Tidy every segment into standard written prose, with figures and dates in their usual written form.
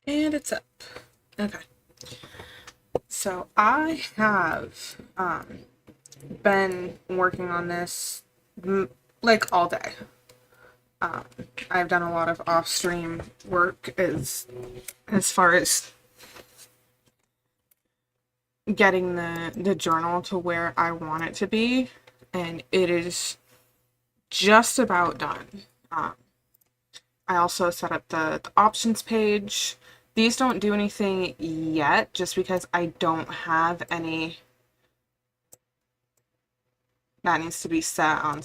And it's up. Okay. So I have been working on this like all day. Um, I've done a lot of off-stream work as far as getting the journal to where I want it to be, and it is just about done. Um, I also set up the options page. These don't do anything yet, just because I don't have any that needs to be set on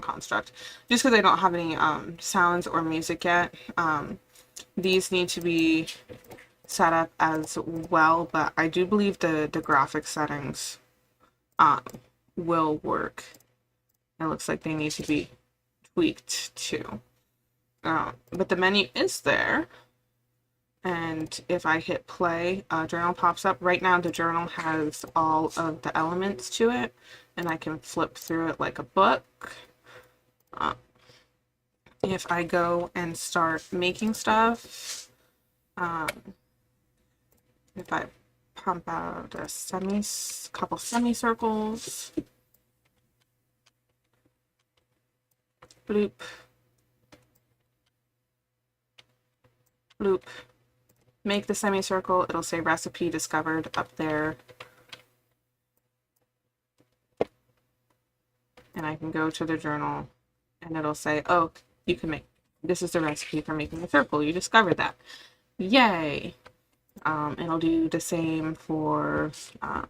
construct. Just because I don't have any sounds or music yet. These need to be set up as well, but I do believe the graphic settings um, will work. It looks like they need to be tweaked too. But the menu is there. And if I hit play, a journal pops up. Right now, the journal has all of the elements to it, and I can flip through it like a book. Uh, if I go and start making stuff, um, if I pump out couple semicircles, bloop, bloop, make the semicircle, it'll say recipe discovered up there. And I can go to the journal and it'll say, oh, you can make, this is the recipe for making a circle. You discovered that. Yay. It'll do the same for, I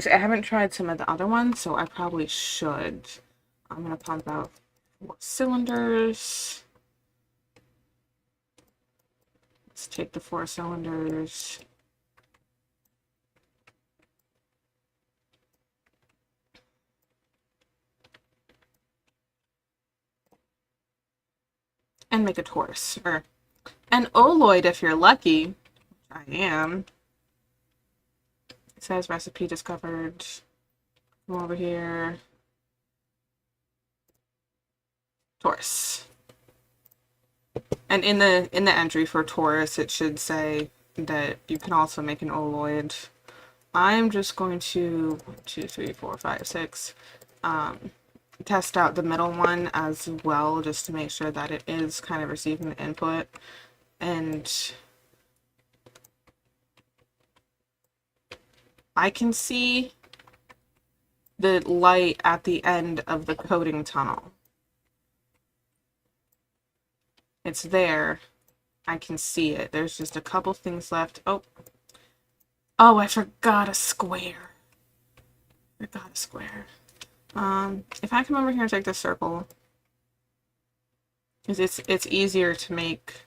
haven't tried some of the other ones, so I probably should. I'm going to pump out 4 cylinders. Let's take the 4 cylinders. And make a torus, or an oloid if you're lucky. I am. It says recipe discovered. Come over here. Torus. And in the entry for torus, it should say that you can also make an oloid. I'm just going to 1, 2, 3, 4, 5, 6. Test out the middle one as well, just to make sure that it is kind of receiving the input. And I can see the light at the end of the coding tunnel. It's there. I can see it. There's just a couple things left. Oh, I forgot a square. Forgot a square. If I come over here and take this circle, because it's easier to make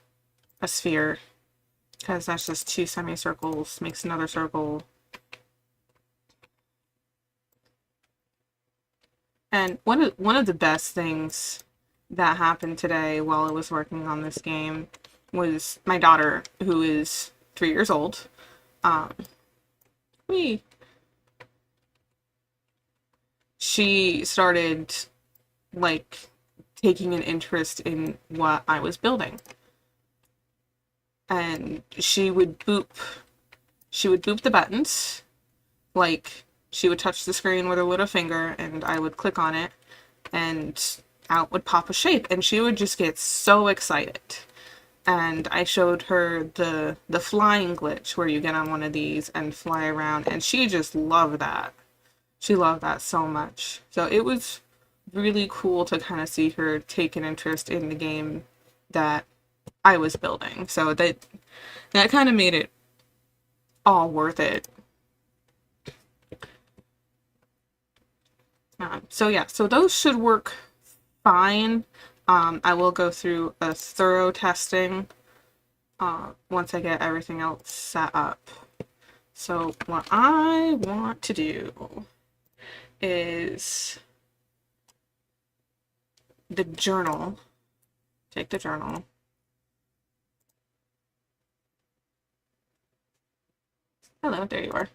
a sphere, because that's just 2 semicircles, makes another circle. And one of the best things that happened today while I was working on this game was my daughter, who is 3 years old. She started like taking an interest in what I was building. And she would boop the buttons, like she would touch the screen with her little finger and I would click on it and out would pop a shape, and she would just get so excited. And I showed her the flying glitch where you get on one of these and fly around, and she just loved that. She loved that so much. So it was really cool to kind of see her take an interest in the game that I was building. So that kind of made it all worth it. So yeah, so those should work fine. I will go through a thorough testing once I get everything else set up. So what I want to do is the journal. Take the journal. Hello, there you are.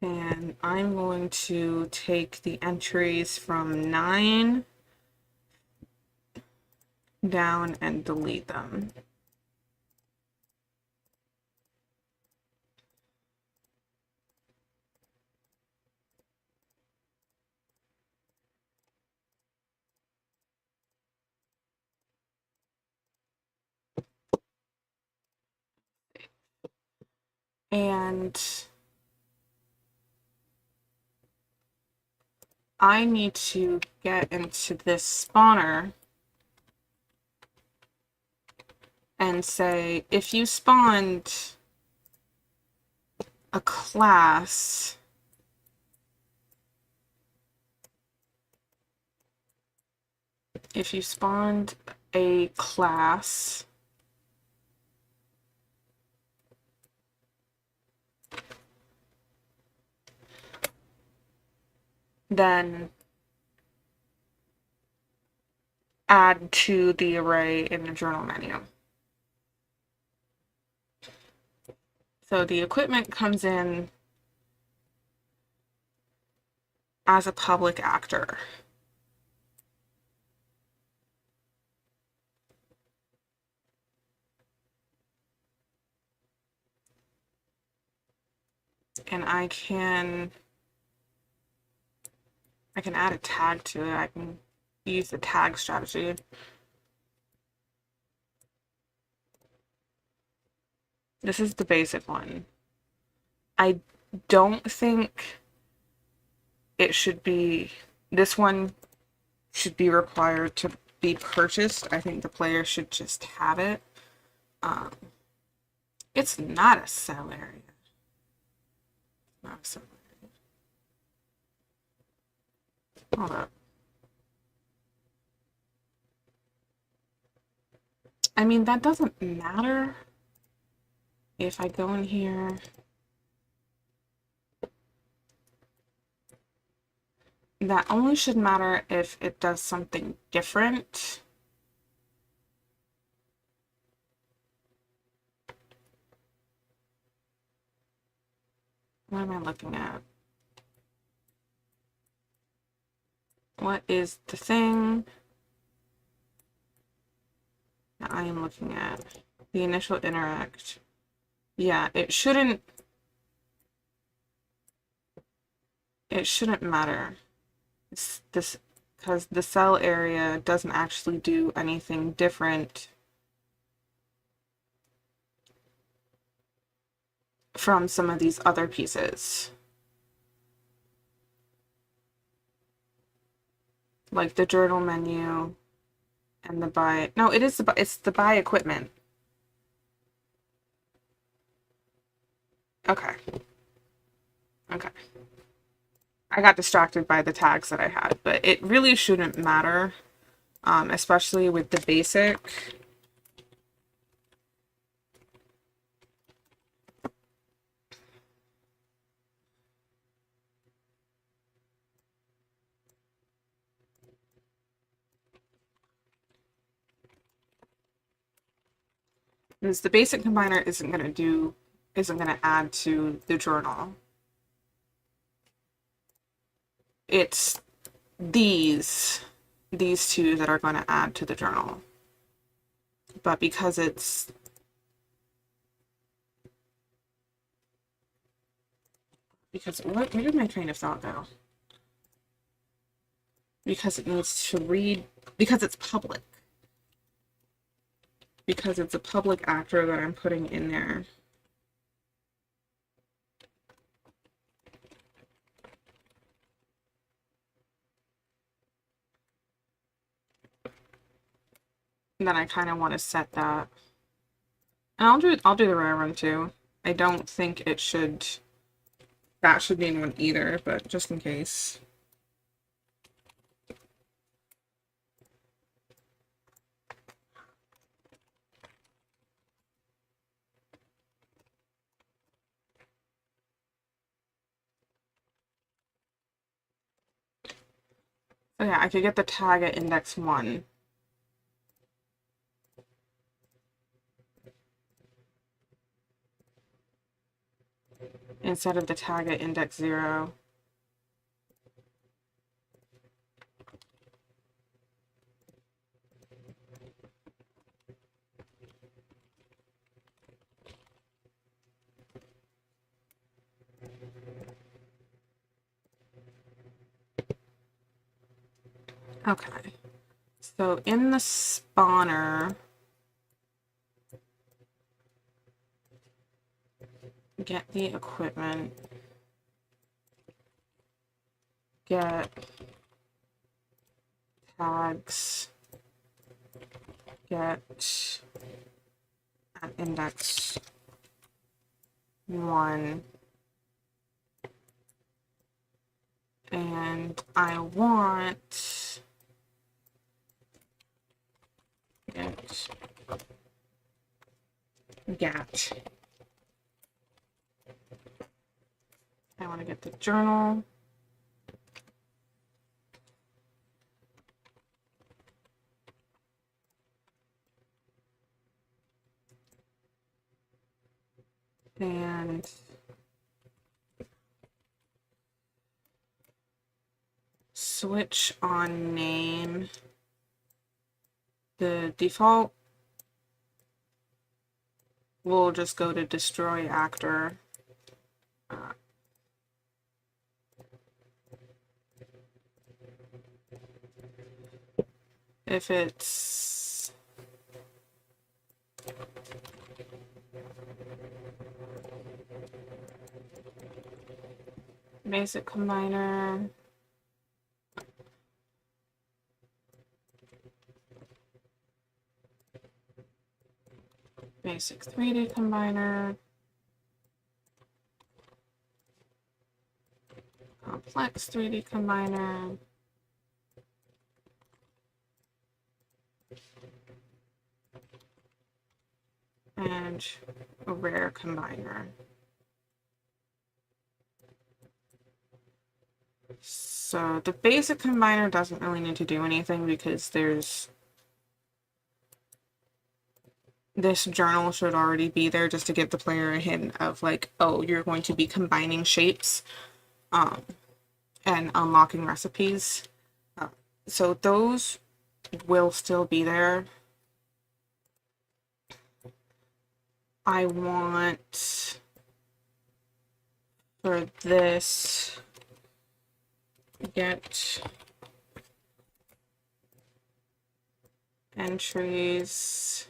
And I'm going to take the entries from 9 down and delete them. And I need to get into this spawner and say, if you spawned a class, if you spawned a class, then add to the array in the journal menu. So the equipment comes in as a public actor. And I can add a tag to it. I can use the tag strategy. This is the basic one. I don't think it should be, this one should be required to be purchased. I think the player should just have it. It's not a cell area. Not a cell area. Hold up. I mean, that doesn't matter. If I go in here, that only should matter if it does something different. What am I looking at? What is the thing that I am looking at? The initial interact. Yeah, it shouldn't matter. It's this, because the cell area doesn't actually do anything different from some of these other pieces. Like the journal menu and the buy. No, it's the buy equipment. Okay. Okay. I got distracted by the tags that I had, but it really shouldn't matter, especially with the basic. Because the basic combiner isn't going to add to the journal. It's these two that are going to add to the journal. But because it's where did my train of thought go? Because it needs to read, because it's public. Because it's a public actor that I'm putting in there. And then I kind of want to set that. And I'll do the rare one too. I don't think it should, that should be in one either, but just in case. So yeah, I could get the tag at index 1. Instead of the tag at index 0. Okay, so in the spawner, get the equipment, get tags, get at index 1, and I want get. I want to get the journal. And switch on name. The default will just go to destroy actor. If it's basic combiner, basic 3D combiner, complex 3D combiner, and a rare combiner. So the basic combiner doesn't really need to do anything because there's this journal should already be there just to give the player a hint of like, oh, you're going to be combining shapes and unlocking recipes. So those will still be there. I want for this get entries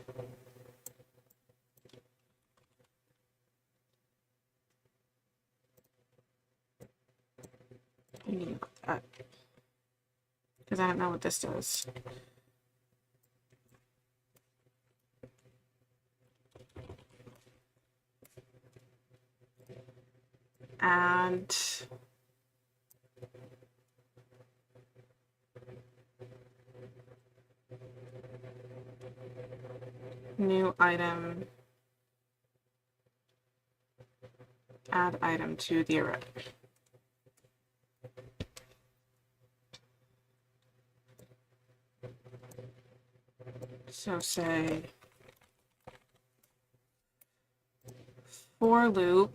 because I don't know what this does. Add new item, add item to the array. So say for loop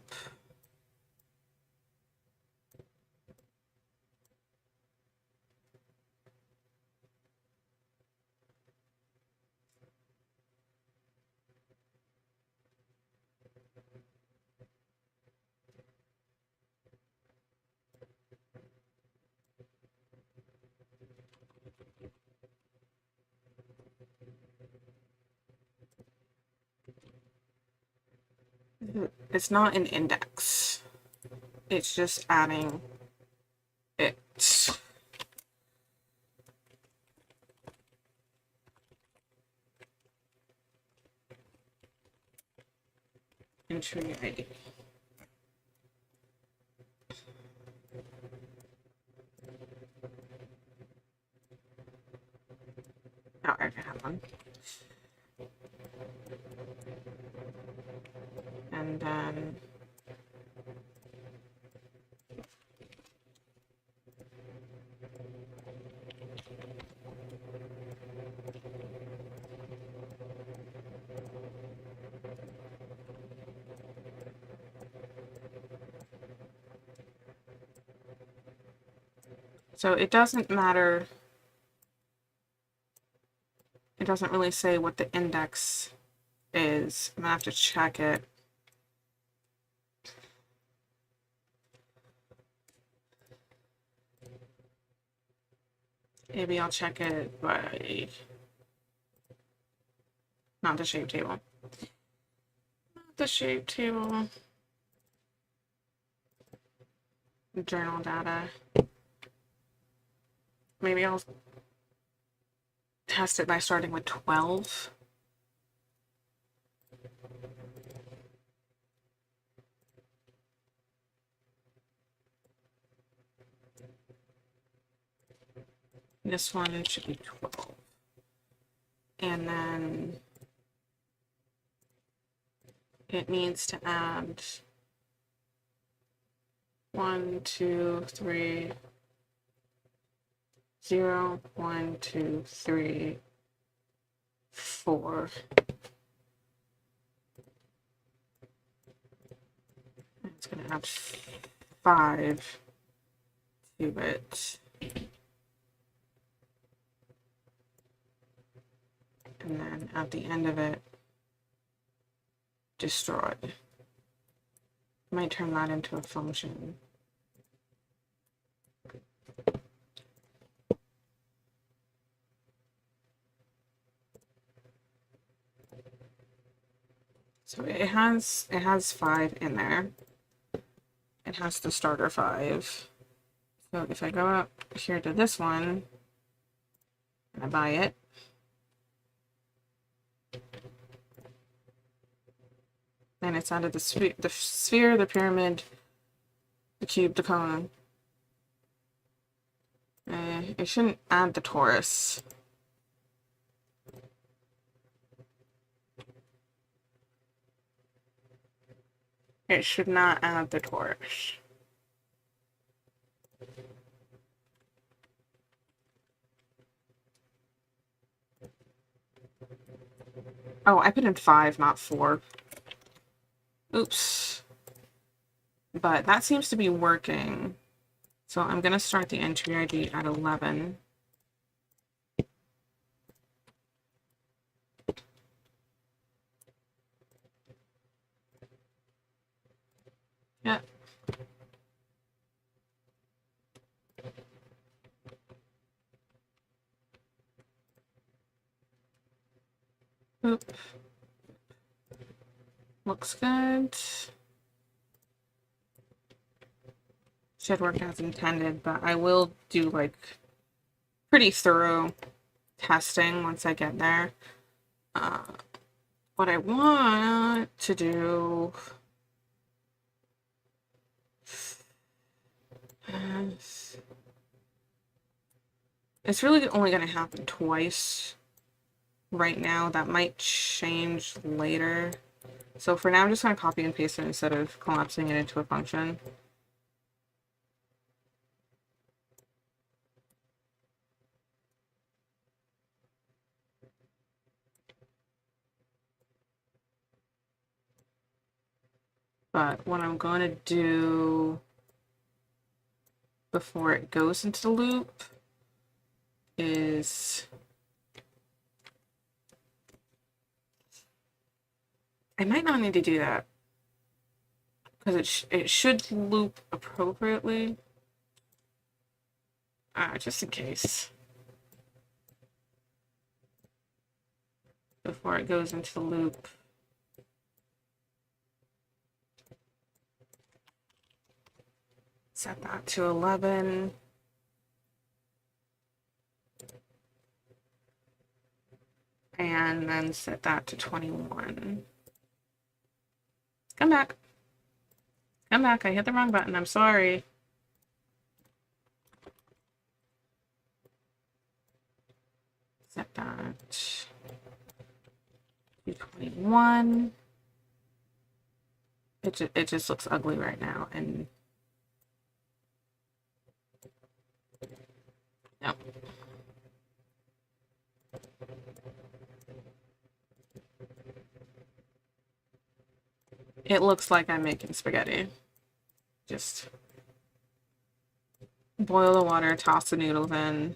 it's not an index. It's just adding it. Entry ID. Oh, I have one. And then so it doesn't matter. It doesn't really say what the index is. I'm gonna have to check it. Maybe I'll check it by, not the shape table. Not the shape table. Journal data. Maybe I'll test it by starting with 12. This one should be 12. And then it needs to add 1, 2, 3, 0, 1, 2, 3, 4. It's going to add 5 to it. And then at the end of it, destroy. Might turn that into a function. So it has 5 in there. It has the starter 5. So if I go up here to this one and I buy it, then it's added the sphere, the pyramid, the cube, the cone. It shouldn't add the torus. It should not add the torus. Oh, I put in 5, not 4. Oops. But that seems to be working. So I'm going to start the entry ID at 11. Yep. Oop. Looks good. Should work as intended, but I will do like pretty thorough testing once I get there. What I want to do is, it's really only going to happen twice right now. That might change later. So for now, I'm just going to copy and paste it instead of collapsing it into a function. But what I'm going to do before it goes into the loop is I might not need to do that because it should loop appropriately. Just in case. Before it goes into the loop. Set that to 11. And then set that to 21. Come back. Come back. I hit the wrong button. I'm sorry. Set that to 21. It just looks ugly right now, and no. It looks like I'm making spaghetti. Just boil the water, toss the noodles in.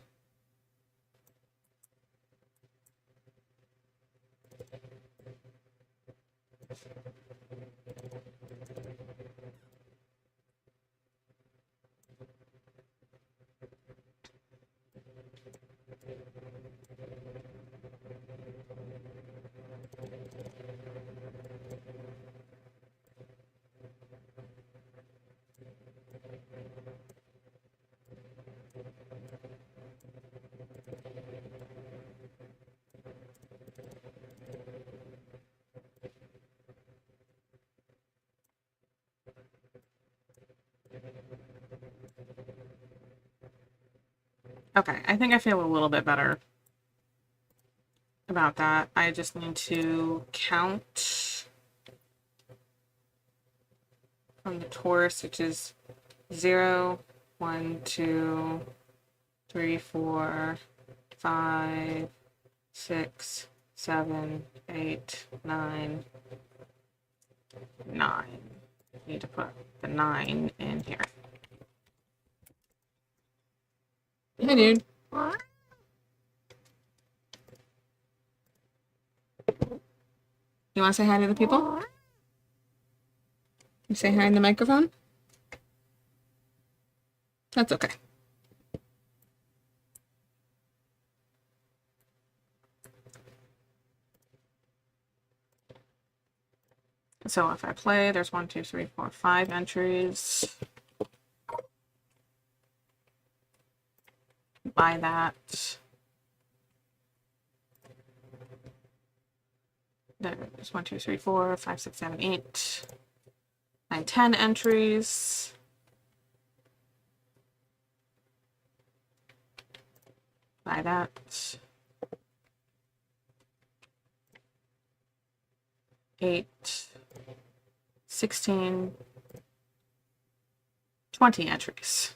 Okay, I think I feel a little bit better about that. I just need to count from the torus, which is 0, 1, 2, 3, 4, 5, 6, 7, 8, 9, 9. I need to put the 9 in here. Hey, dude. You want to say hi to the people? You say hi in the microphone? That's okay. So if I play, there's 1, 2, 3, 4, 5 entries. By that. There's 1, 2, 3, 4, 5, 6, 7, 8, 9, 10 entries. By that. 8, 16, 20 entries.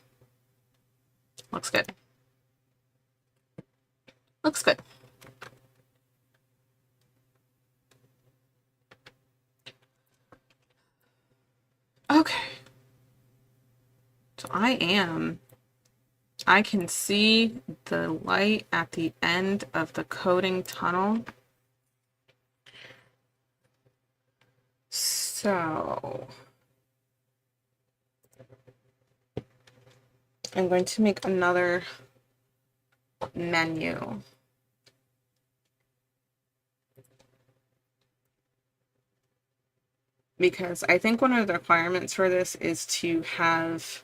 Looks good. Looks good. Okay. So I can see the light at the end of the coding tunnel. So I'm going to make another menu. Because I think one of the requirements for this is to have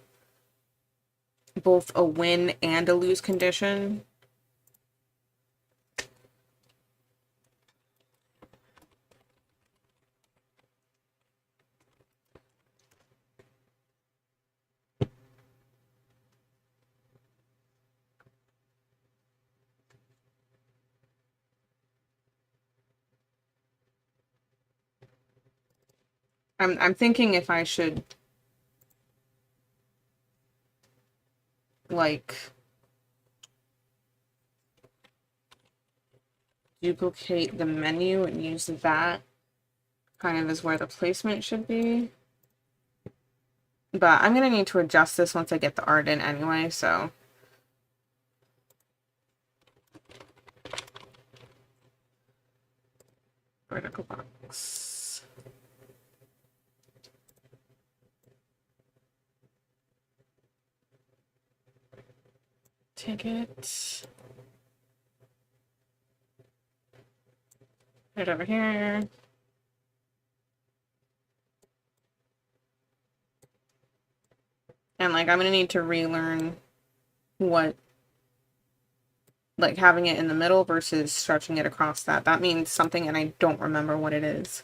both a win and a lose condition. I'm thinking if I should like duplicate the menu and use that kind of as where the placement should be. But I'm gonna need to adjust this once I get the art in anyway, so. Vertical box. Ticket. Put it over here. And like I'm gonna need to relearn what, like having it in the middle versus stretching it across that. That means something and I don't remember what it is.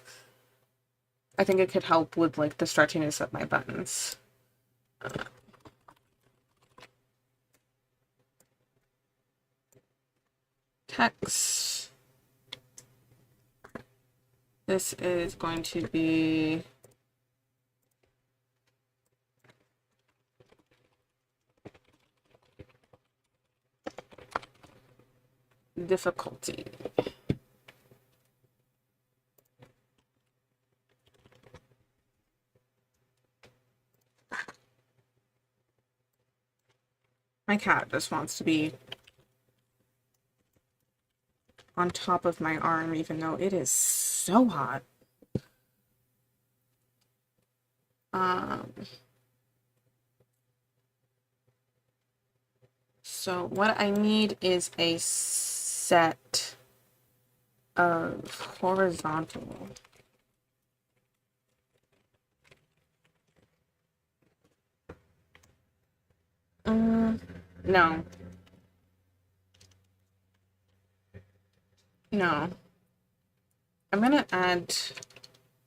I think it could help with like the stretchiness of my buttons. Text. This is going to be difficulty. My cat just wants to be on top of my arm, even though it is so hot. So what I need is a set of horizontal. No. No. I'm gonna add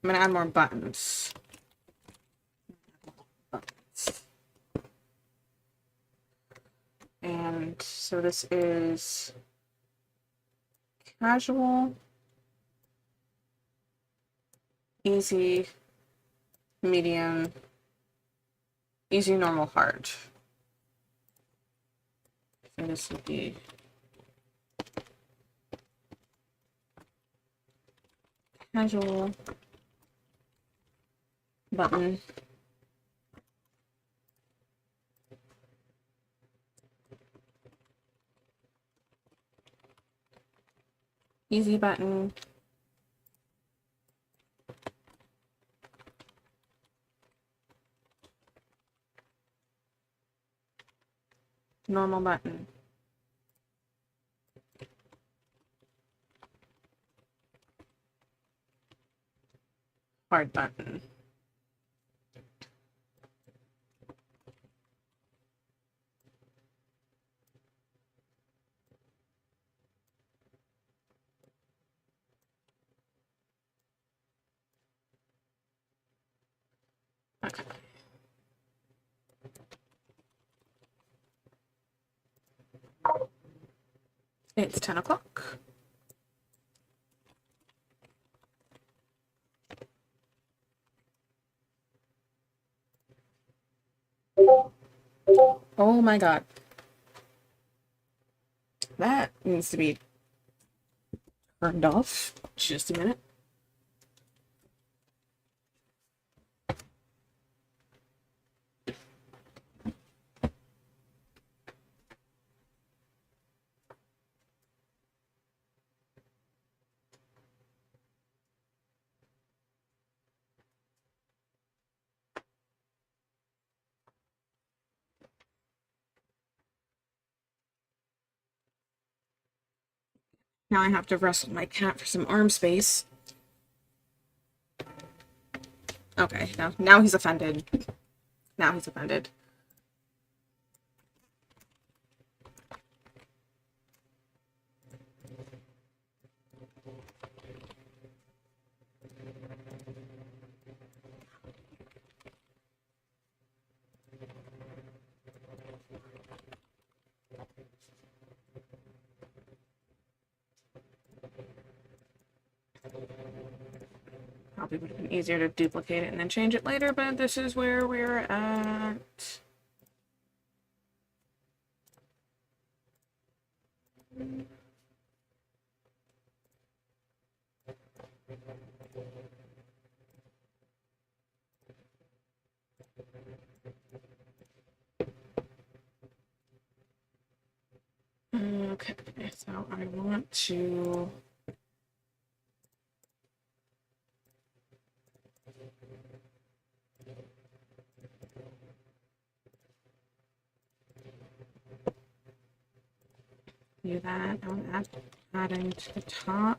more buttons. And so this is casual, easy, medium, easy, normal, hard. So this would be casual, button, easy button, normal button, hard button. Okay. It's 10 o'clock. Oh my god. That needs to be turned off. Just a minute. Now I have to wrestle my cat for some arm space. Okay, now he's offended. Now he's offended. Probably would have been easier to duplicate it and then change it later, but this is where we're at. Okay, so I want to do that. I'm adding to the top.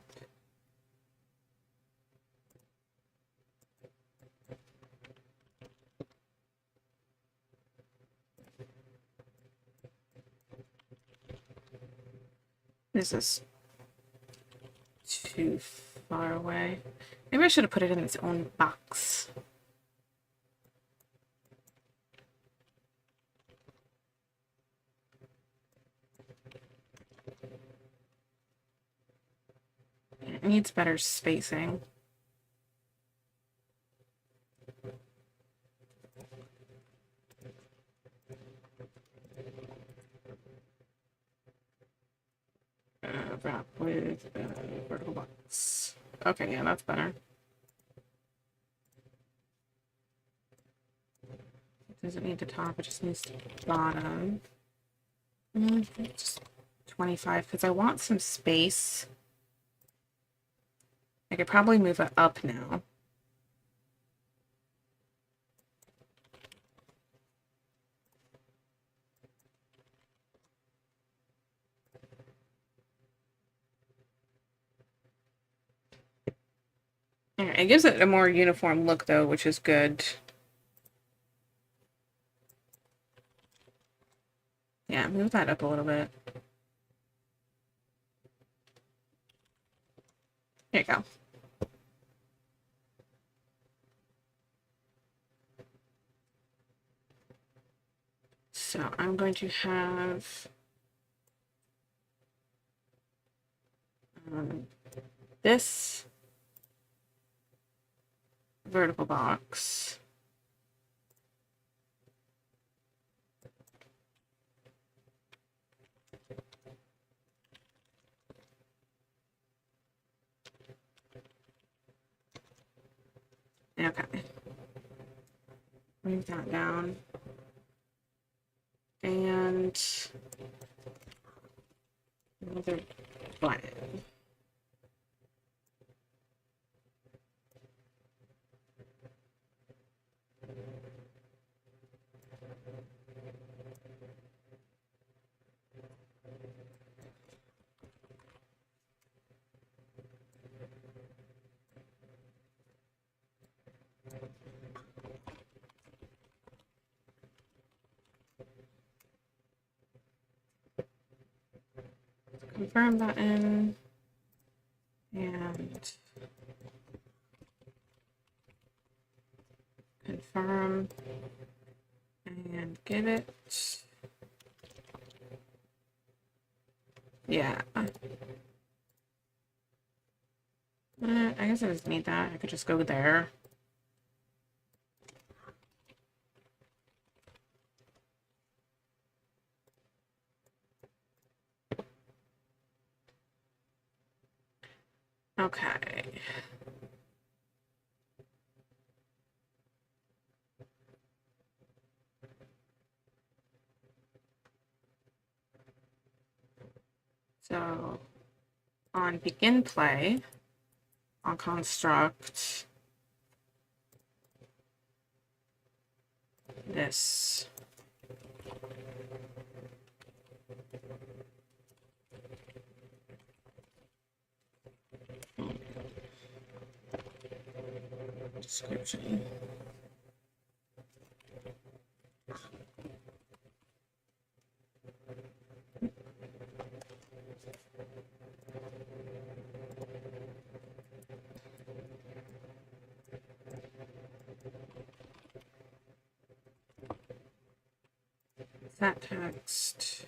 This is too far away. Maybe I should have put it in its own box. It needs better spacing. Wrap with a vertical box. Okay, yeah, that's better. It doesn't need the top, it just needs the bottom. Just 25, because I want some space. I could probably move it up now. It gives it a more uniform look, though, which is good. Yeah, move that up a little bit. There you go. So I'm going to have this vertical box. Okay. Move that down. And another button. Confirm button and confirm and give it. Yeah. I guess I just need that. I could just go there. Okay. So on begin play, I'll construct this. Description. That text.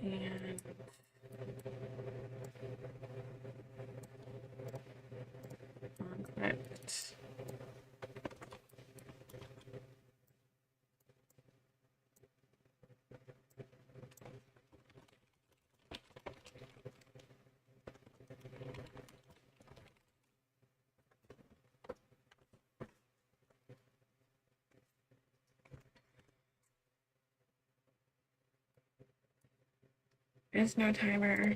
And correct. There's no timer.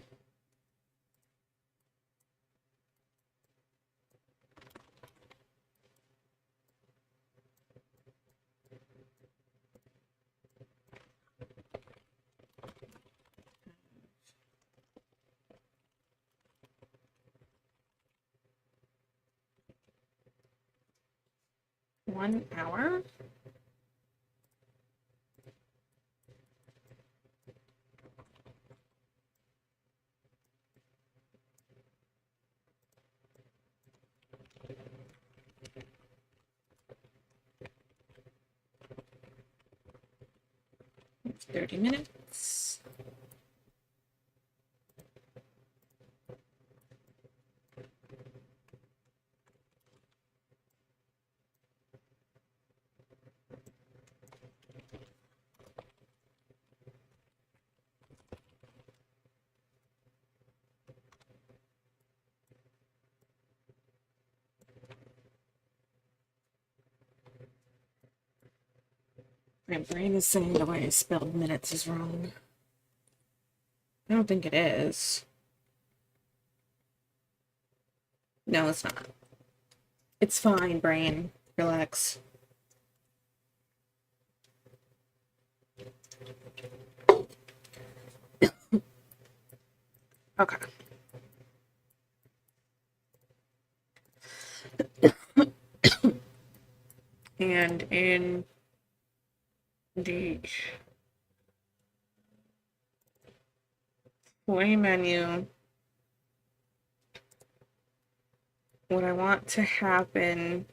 One hour? It's 30 minutes. My brain is saying the way I spelled minutes is wrong. I don't think it is. No, it's not. It's fine, brain. Relax. Okay. And in the play menu, what I want to happen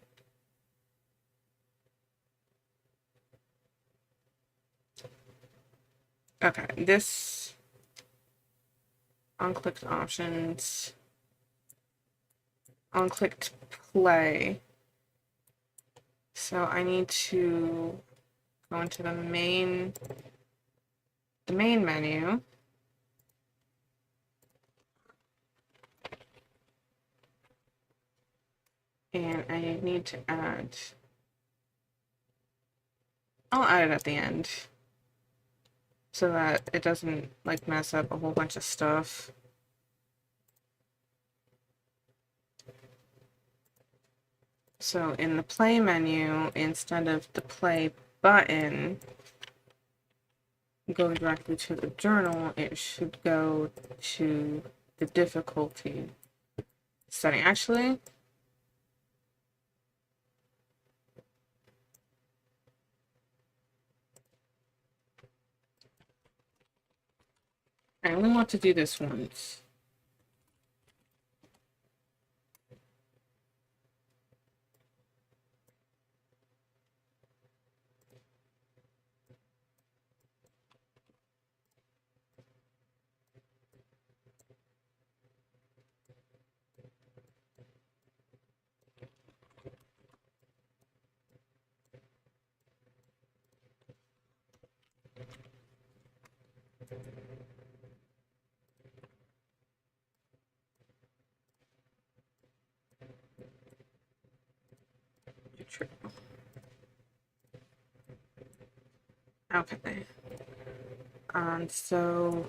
okay, this unclicked options, unclicked play. So I need to go into the main menu. And I need to add, I'll add it at the end so that it doesn't like mess up a whole bunch of stuff. So in the play menu, instead of the play button, go directly to the journal, it should go to the difficulty setting. Actually, I only want to do this once. Okay. So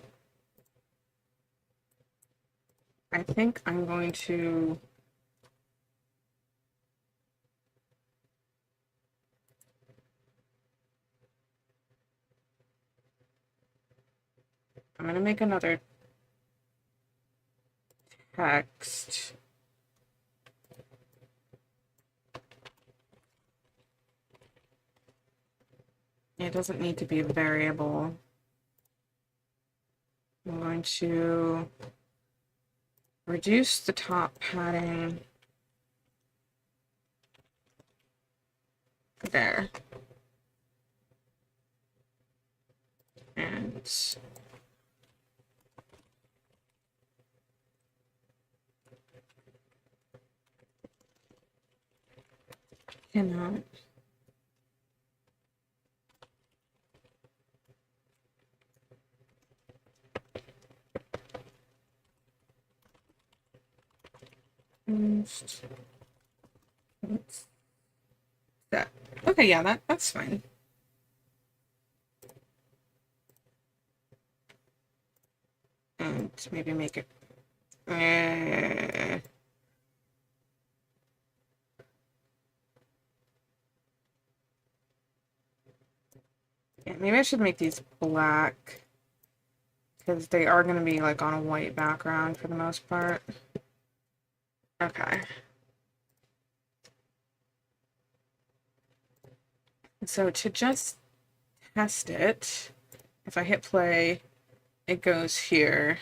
I think I'm going to make another text. It doesn't need to be a variable. I'm going to reduce the top padding there. And cannot what's that? Okay, yeah, that's fine. And maybe make it yeah, maybe I should make these black because they are going to be like on a white background for the most part. Okay. So to just test it, if I hit play, it goes here.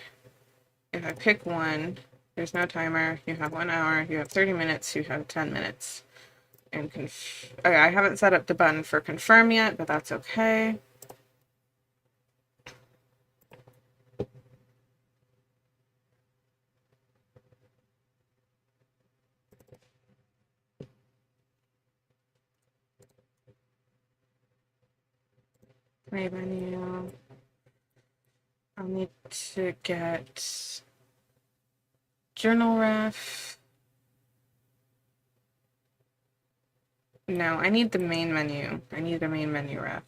If I pick one, there's no timer. You have 1 hour, you have 30 minutes, you have 10 minutes. And okay, I haven't set up the button for confirm yet, but that's okay. Play menu. I'll need to get journal ref. No, I need the main menu. I need a main menu ref.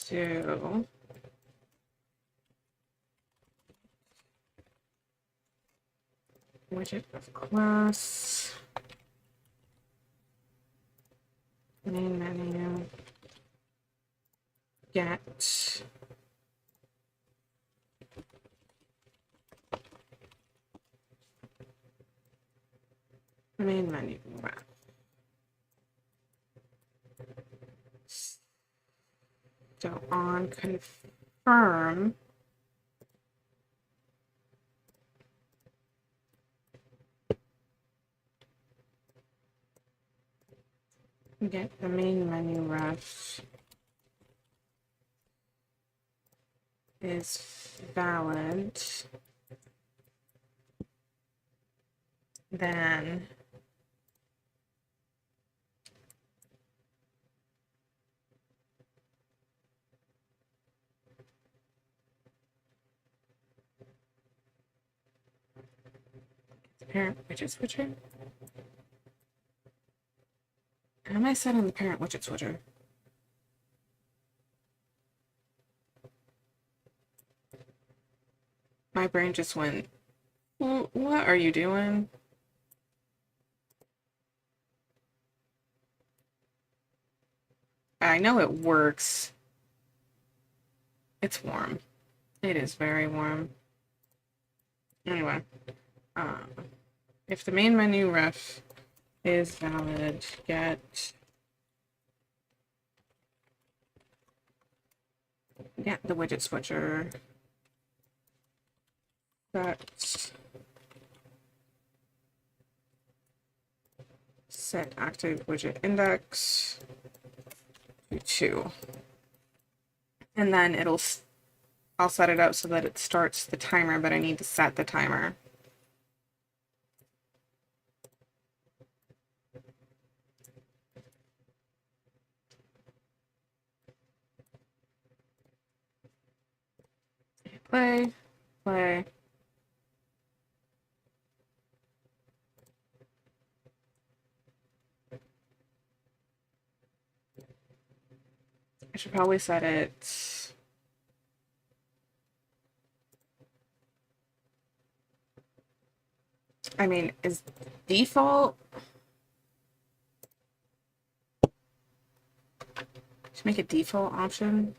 do widget of class main menu get main menu ref. So on confirm, get the main menu ref is valid, then the parent widget switcher. How am I setting the parent widget switcher? My brain just went, what are you doing? I know it works. It's warm. It is very warm. Anyway, if the main menu ref is valid, get the widget switcher. Set active widget index to 2. And then I'll set it up so that it starts the timer, but I need to set the timer. Play. I should probably set it. I mean, is default? Should make a default option.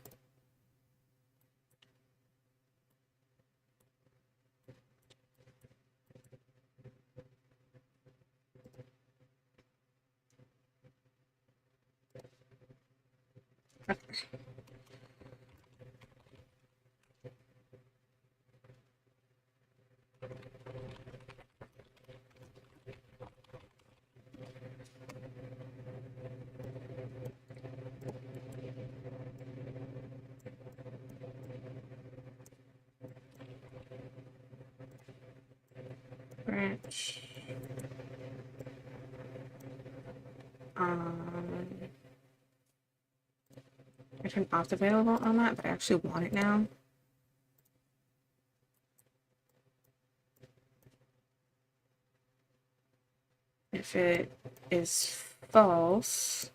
Branch. I turned off available on that, but I actually want it now. If it is false,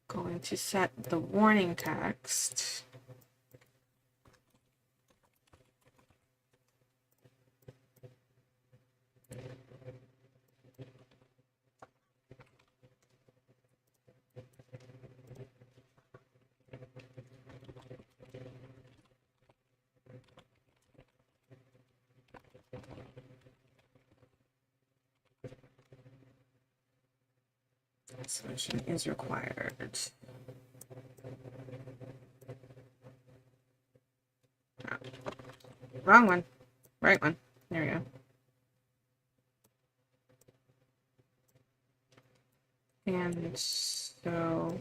going to set the warning text. Solution is required. Oh, wrong one. Right one. There we go. And so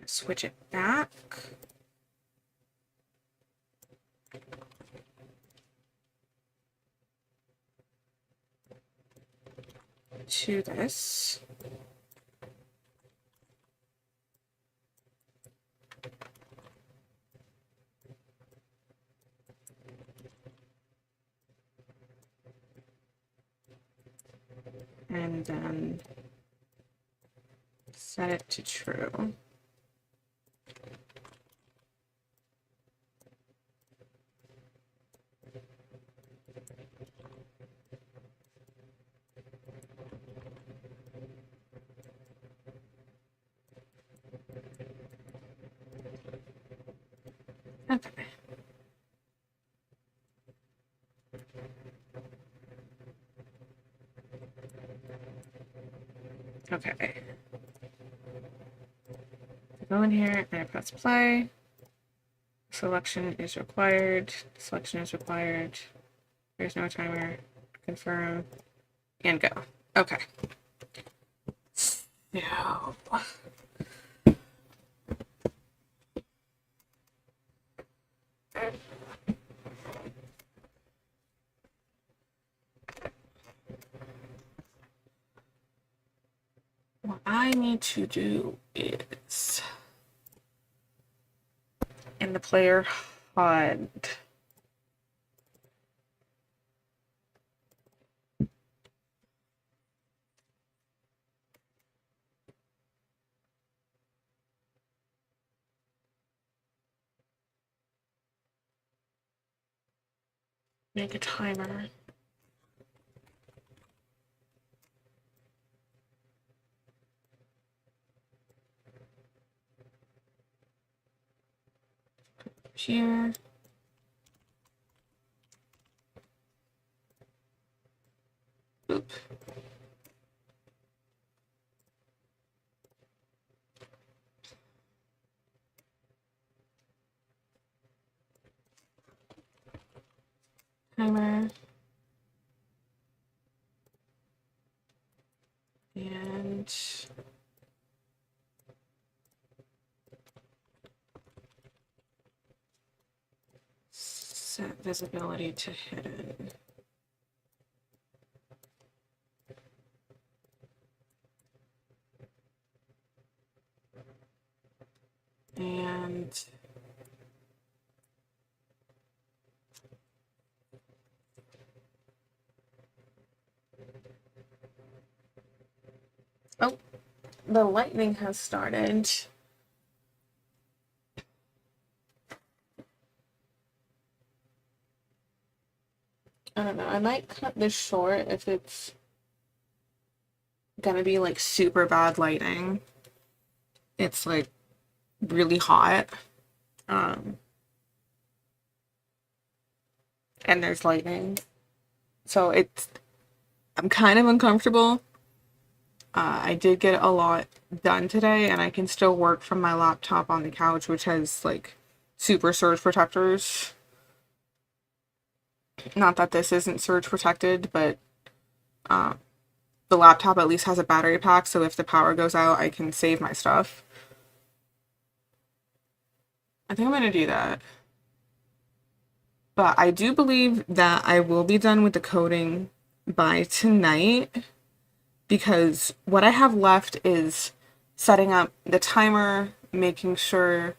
switch it back. To this. and then set it to true. Okay. Okay. Go in here and I press play. Selection is required. Selection is required. There's no timer. Confirm. And go. Okay. Now. What I need to do is in the player HUD. Make a timer. Here. Oop. Timer. And set visibility to hidden. And oh, the lightning has started. I don't know, I might cut this short if it's gonna be like super bad lighting. It's like really hot. And there's lightning. So I'm kind of uncomfortable. I did get a lot done today, and I can still work from my laptop on the couch, which has like super surge protectors. Not that this isn't surge protected, but the laptop at least has a battery pack, so if the power goes out, I can save my stuff. I think I'm gonna do that. But I do believe that I will be done with the coding by tonight, because what I have left is setting up the timer, making sure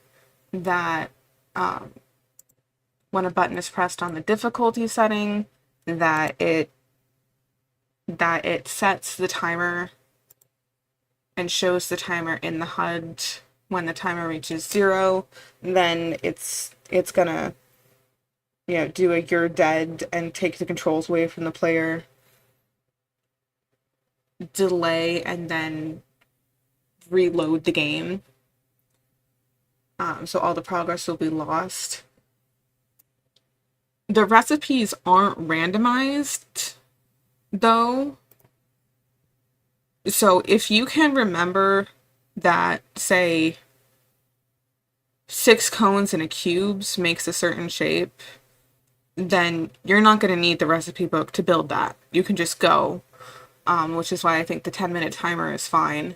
that when a button is pressed on the difficulty setting, that it sets the timer and shows the timer in the HUD. When the timer reaches 0, then it's gonna, you know, do a "you're dead" and take the controls away from the player, delay, and then reload the game. So all the progress will be lost. The recipes aren't randomized, though. So if you can remember that, say, 6 cones in a cubes makes a certain shape, then you're not going to need the recipe book to build that. You can just go, which is why I think the 10-minute timer is fine.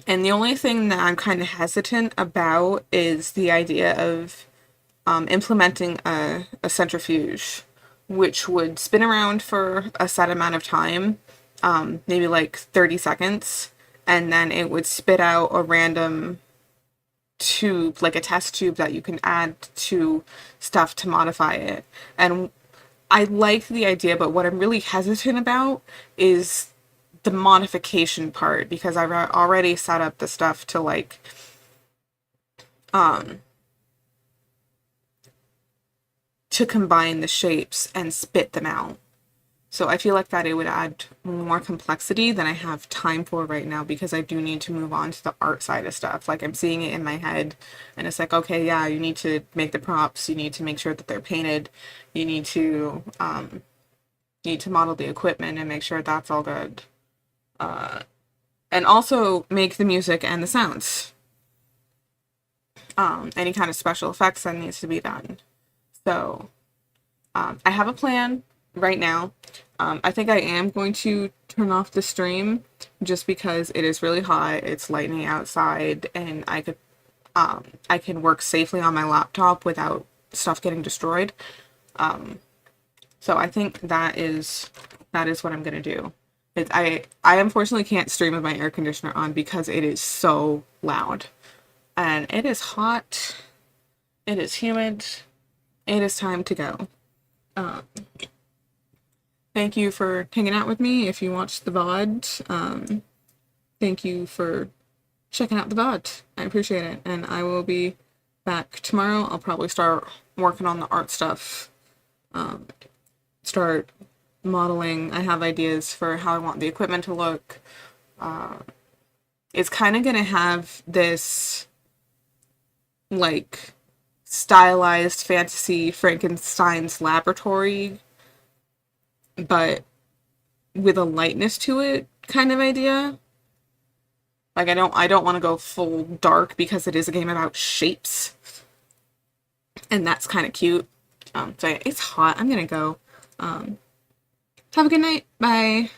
And the only thing that I'm kind of hesitant about is the idea of implementing a centrifuge, which would spin around for a set amount of time, maybe like 30 seconds, and then it would spit out a random tube, like a test tube that you can add to stuff to modify it. And I like the idea, but what I'm really hesitant about is the modification part, because I've already set up the stuff to like um to combine the shapes and spit them out. So I feel like that it would add more complexity than I have time for right now, because I do need to move on to the art side of stuff. Like I'm seeing it in my head and it's like, okay, yeah, you need to make the props, you need to make sure that they're painted, you need to model the equipment and make sure that's all good. And also make the music and the sounds. Any kind of special effects that needs to be done. So I have a plan right now. I think I am going to turn off the stream just because it is really hot. It's lightning outside, and I can work safely on my laptop without stuff getting destroyed. So I think that is what I'm gonna do. I unfortunately can't stream with my air conditioner on because it is so loud, and it is hot. It is humid. It is time to go. Thank you for hanging out with me. If you watched the VOD, thank you for checking out the VOD. I appreciate it, and I will be back tomorrow. I'll probably start working on the art stuff. Start modeling. I have ideas for how I want the equipment to look. It's kind of gonna have this like stylized fantasy Frankenstein's laboratory, but with a lightness to it kind of idea. Like I don't want to go full dark because it is a game about shapes, and that's kind of cute. So it's hot. I'm gonna go. Have a good night. Bye.